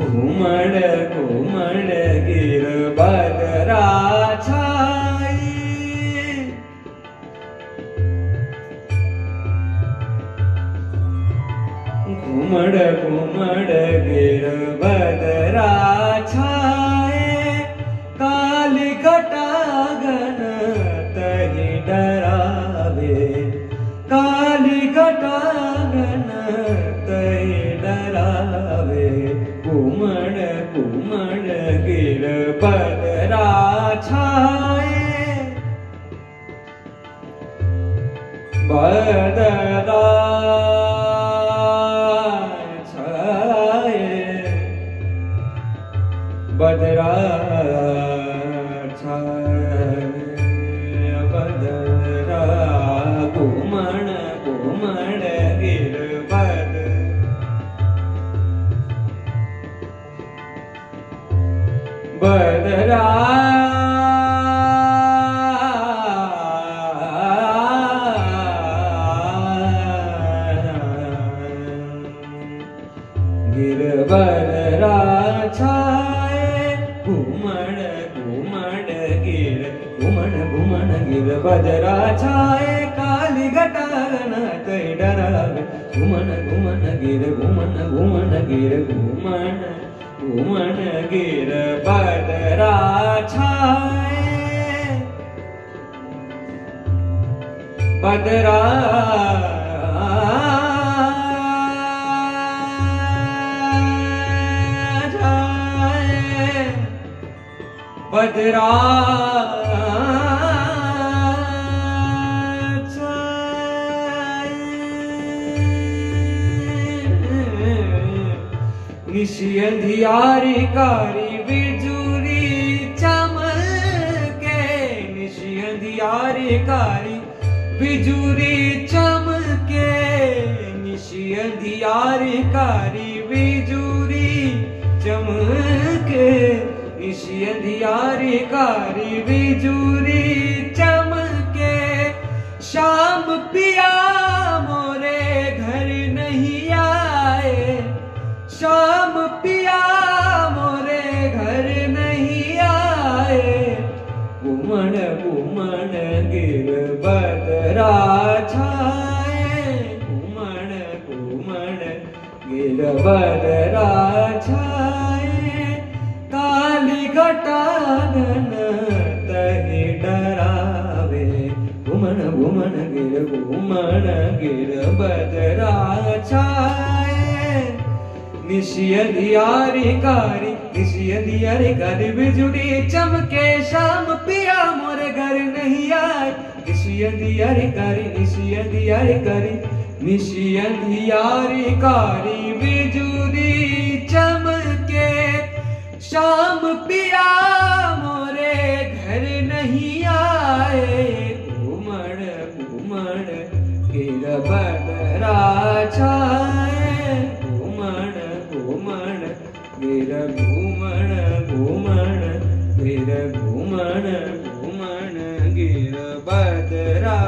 घुमड़ घुमड़ गिर बदरा छाई, घुमड़ घुमड़ गिर बदरा छाए, काली घटागन तहि डरावे, काली घटागन तहि डरावे। घुमड़ घुमड़ गिर बदरा छाए, बदरा छाए, बदरा छाए, बदरा। घुमड़ घुमड़ गिर बदरा गिर बदरा छाए, घुमड़ घुमड़ गिर, घुमड़ घुमड़ गिर बदरा छाए, काली घटागन तहि डरावे। घुमड़ घुमड़ गिर, घुमड़ घुमड़ गिर, घुमड़ घुमड़ गिर बदरा छाए, बदरा छाए, बदरा निशी अंधियारी कारी बिजुरी चमके, निशी अंधियारी कारी बिजुरी चमके, निशी अंधियारी कारी बिजुरी चमके, निशी अंधियारी कारी बिजुरी चमके। शाम पिया मोरे घर नहीं आए, शाम पिया मोरे घर नहीं आए, घुमड़ घुमड़ गिर बदरा छाए, घुमड़ घुमड़ गिर बदरा छाए, काली घटागन तहि डरावे। घुमड़ घुमड़ गिर बदरा छाए, निशी अंधियारी कारी, निशी अंधियारी कारी बिजुली चमके, शाम पिया मोरे घर नहीं आए, निशी अंधियारी कारी, निशी अंधियारी कारी, निशी अंधियारी कारी बिजुली चमके, शाम पिया मोरे घर नहीं आए, घुमड़ घुमड़ गिर बदरा छाए, घुमड़ घुमड़ गिर, घुमड़ घुमड़ गिर, घुमड़ घुमड़ गिर बदरा